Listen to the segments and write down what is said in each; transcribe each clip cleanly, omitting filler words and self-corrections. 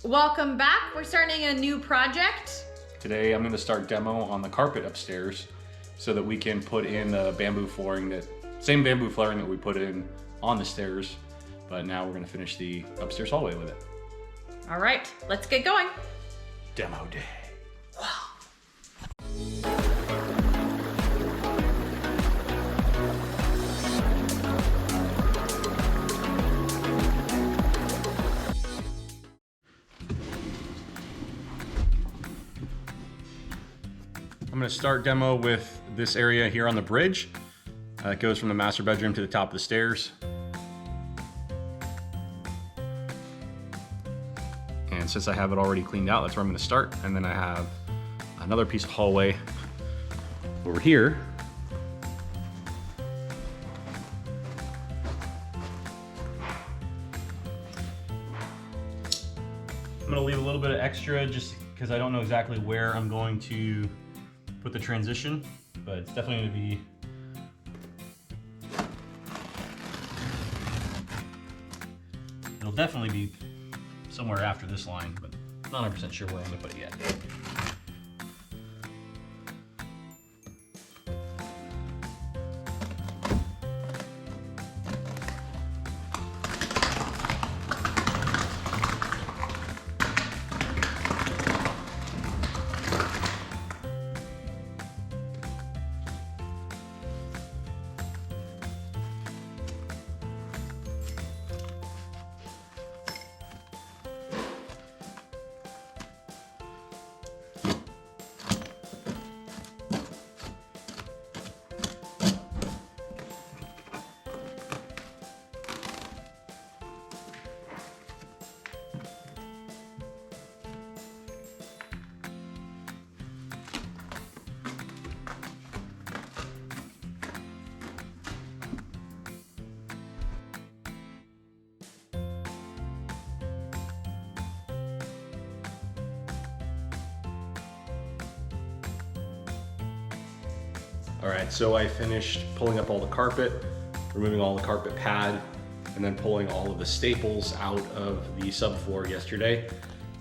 Welcome back. We're starting a new project. Today I'm going to start demo on the carpet upstairs so that we can put in the bamboo flooring, same bamboo flooring that we put in on the stairs, but now we're going to finish the upstairs hallway with it. All right, let's get going. Demo day. I'm going to start demo with this area here on the bridge. It goes from the master bedroom to the top of the stairs. And since I have it already cleaned out, that's where I'm going to start. And then I have another piece of hallway over here. I'm going to leave a little bit of extra just because I don't know exactly where I'm going to put the transition, but it's definitely going to be it'll definitely be somewhere after this line, but not 100% sure where I'm going to put it yet. All right, so I finished pulling up all the carpet, removing all the carpet pad, and then pulling all of the staples out of the subfloor yesterday.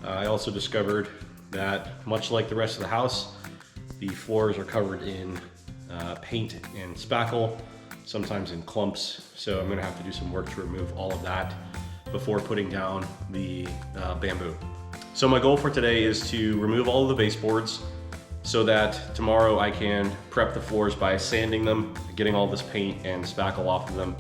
I also discovered that, much like the rest of the house, the floors are covered in paint and spackle, sometimes in clumps. So I'm gonna have to do some work to remove all of that before putting down the bamboo. So my goal for today is to remove all of the baseboards, so that tomorrow I can prep the floors by sanding them, getting all this paint and spackle off of them,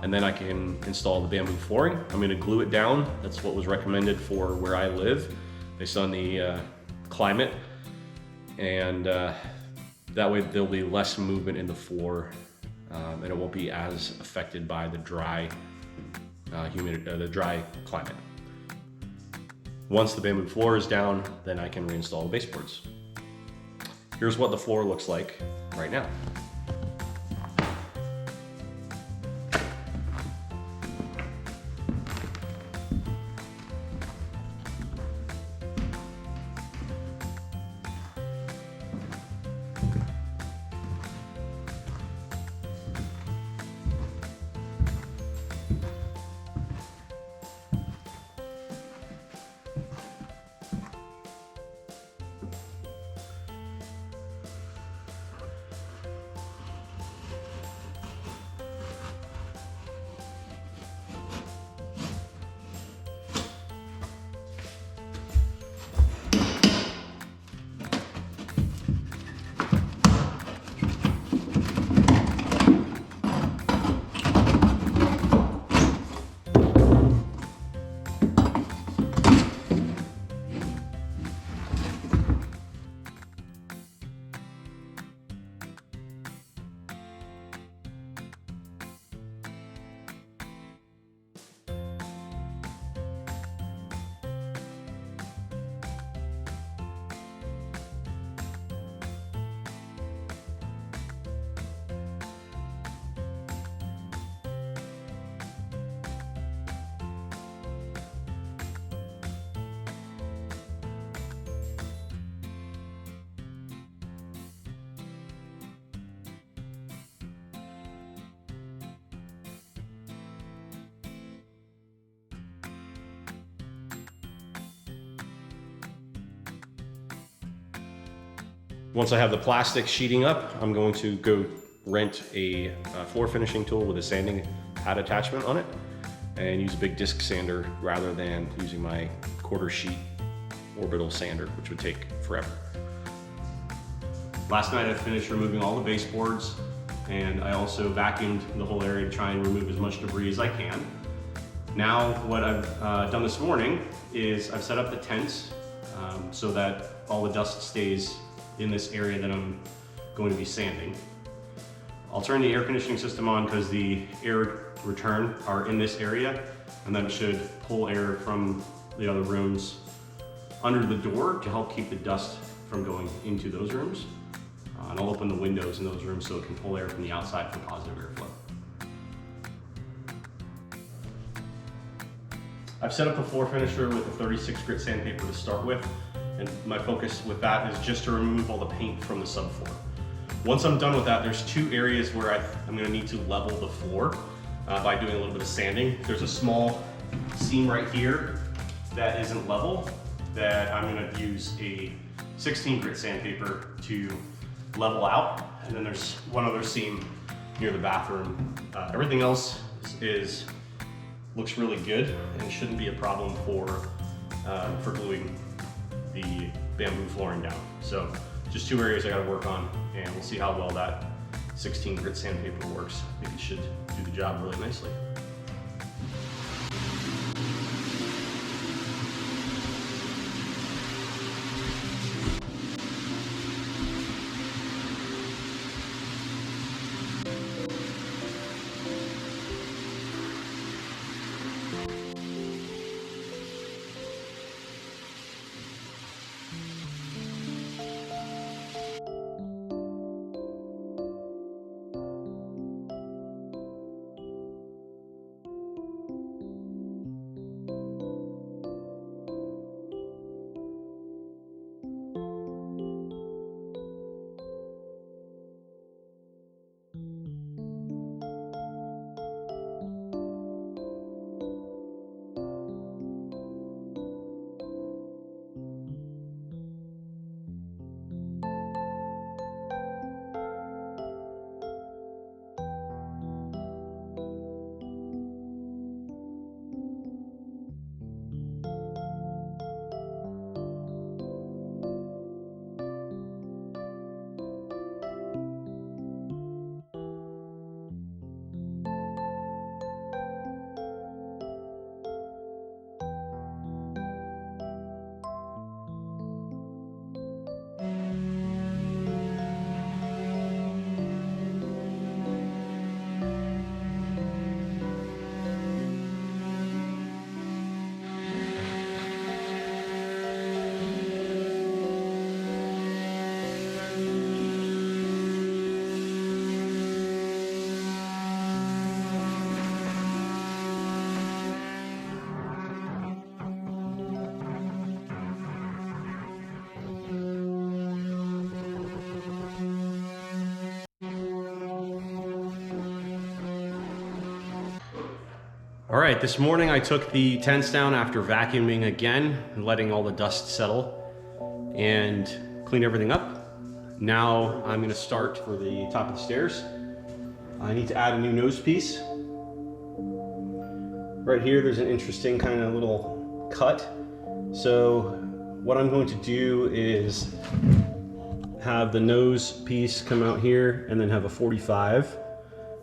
and then I can install the bamboo flooring. I'm gonna glue it down. That's what was recommended for where I live, based on the climate, and that way there'll be less movement in the floor, and it won't be as affected by the dry, the dry climate. Once the bamboo floor is down, then I can reinstall the baseboards. Here's what the floor looks like right now. Once I have the plastic sheeting up, I'm going to go rent a floor finishing tool with a sanding pad attachment on it and use a big disc sander rather than using my quarter sheet orbital sander, which would take forever. Last night I finished removing all the baseboards, and I also vacuumed the whole area to try and remove as much debris as I can. Now what I've done this morning is I've set up the tents so that all the dust stays in this area that I'm going to be sanding. I'll turn the air conditioning system on because the air return are in this area, and that should pull air from the other rooms under the door to help keep the dust from going into those rooms. And I'll open the windows in those rooms so it can pull air from the outside for positive airflow. I've set up a floor finisher with a 36 grit sandpaper to start with, and my focus with that is just to remove all the paint from the subfloor. Once I'm done with that, there's two areas where I'm going to need to level the floor by doing a little bit of sanding. There's a small seam right here that isn't level that I'm going to use a 16 grit sandpaper to level out, and then there's one other seam near the bathroom. Everything else looks really good and shouldn't be a problem for gluing the bamboo flooring down. So just two areas I got to work on, and we'll see how well that 16 grit sandpaper works. I think it should do the job really nicely. All right, this morning I took the tents down after vacuuming again and letting all the dust settle and clean everything up. Now I'm gonna start for the top of the stairs. I need to add a new nose piece. Right here, there's an interesting kind of little cut. So what I'm going to do is have the nose piece come out here and then have a 45.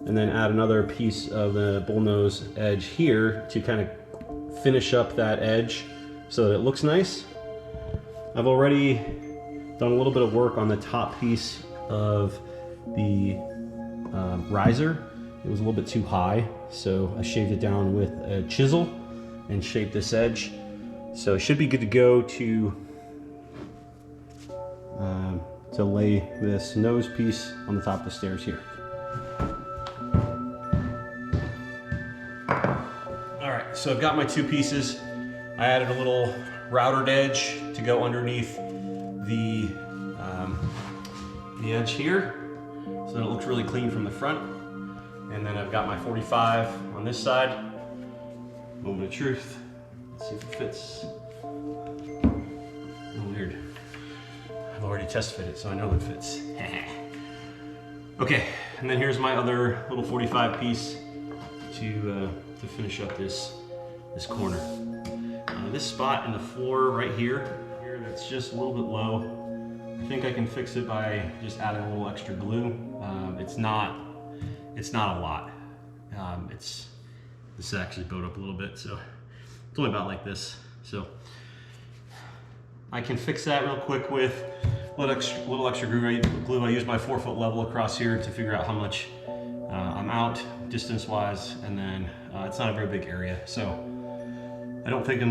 And then add another piece of the bullnose edge here to kind of finish up that edge so that it looks nice. I've already done a little bit of work on the top piece of the riser. It was a little bit too high, so I shaved it down with a chisel and shaped this edge. So it should be good to go to lay this nose piece on the top of the stairs here. So I've got my two pieces. I added a little routed edge to go underneath the edge here so that it looks really clean from the front. And then I've got my 45 on this side. Moment of truth. Let's see if it fits. Oh, weird. I've already test fit it, so I know it fits. Okay, and then here's my other little 45 piece to finish up this corner. This spot in the floor right here, that's just a little bit low. I think I can fix it by just adding a little extra glue. It's not a lot. This actually bowed up a little bit, so it's only about like this. So I can fix that real quick with a little extra glue. I use my 4-foot level across here to figure out how much I'm out distance-wise, and then it's not a very big area, so I don't think I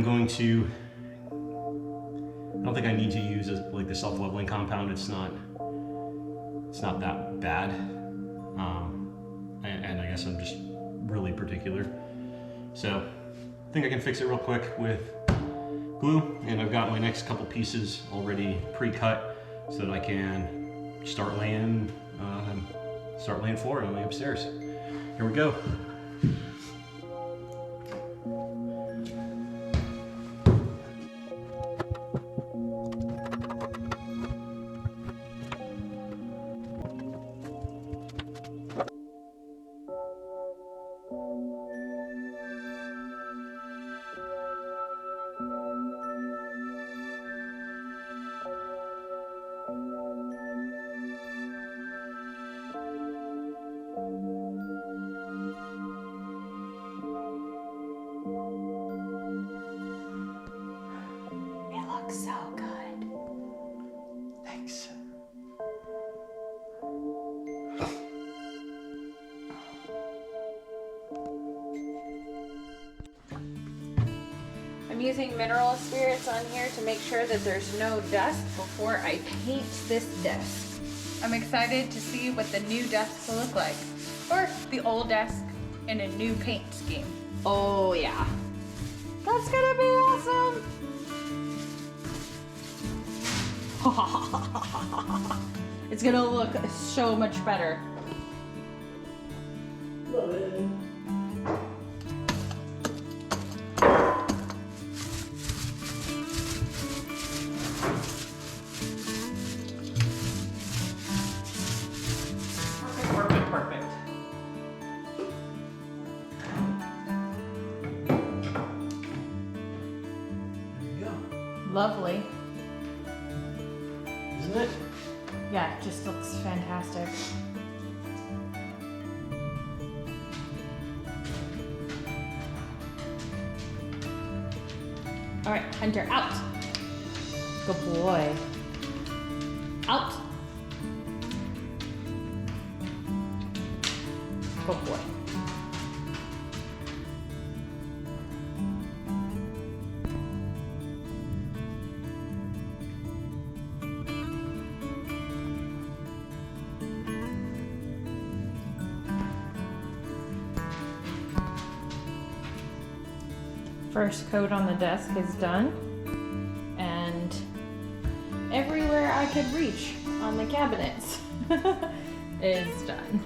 need to use like the self-leveling compound. It's not that bad, and I guess I'm just really particular. So I think I can fix it real quick with glue, and I've got my next couple pieces already pre-cut so that I can start laying flooring on the upstairs. Here we go. So good. Thanks. I'm using mineral spirits on here to make sure that there's no dust before I paint this desk. I'm excited to see what the new desk will look like, or the old desk in a new paint scheme. Oh yeah, that's gonna be awesome. It's gonna look so much better. Love it. Perfect. There you go. Lovely. Isn't it? Yeah, it just looks fantastic. All right, Hunter, out. Good boy. Out. Good boy. First coat on the desk is done, and everywhere I could reach on the cabinets is done.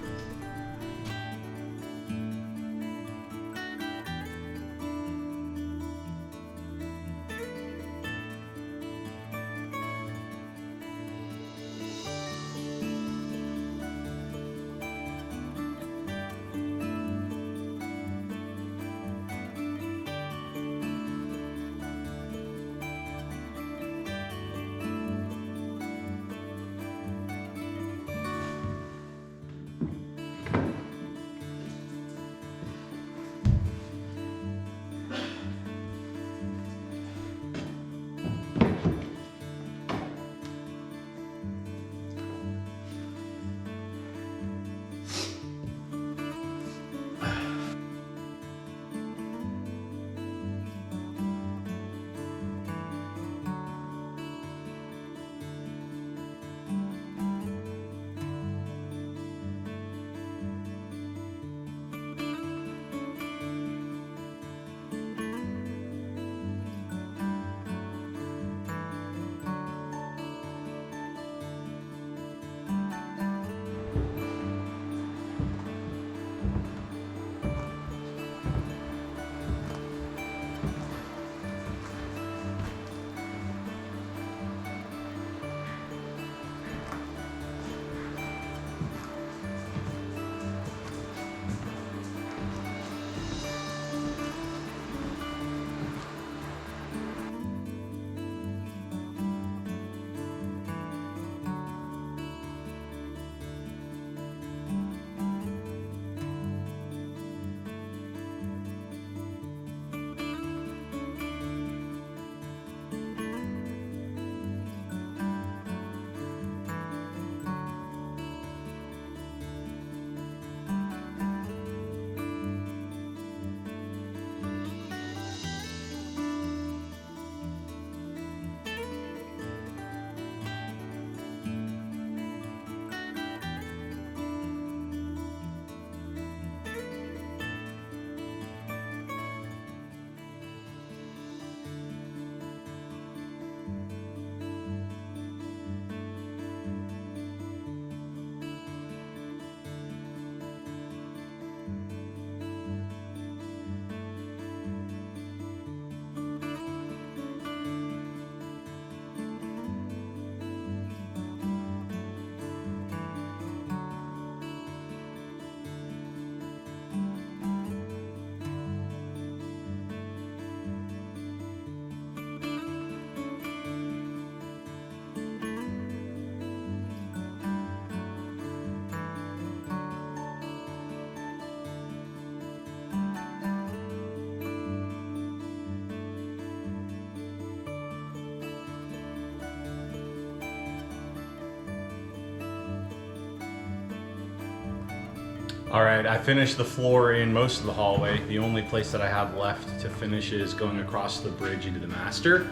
All right, I finished the floor in most of the hallway. The only place that I have left to finish is going across the bridge into the master.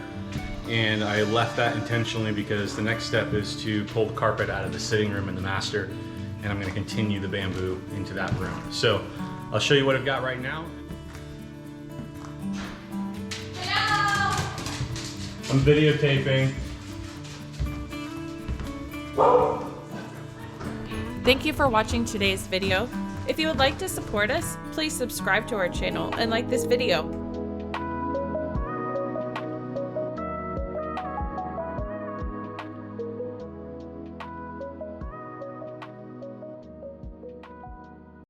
And I left that intentionally because the next step is to pull the carpet out of the sitting room in the master, and I'm gonna continue the bamboo into that room. So I'll show you what I've got right now. Hello! I'm videotaping. Thank you for watching today's video. If you would like to support us, please subscribe to our channel and like this video.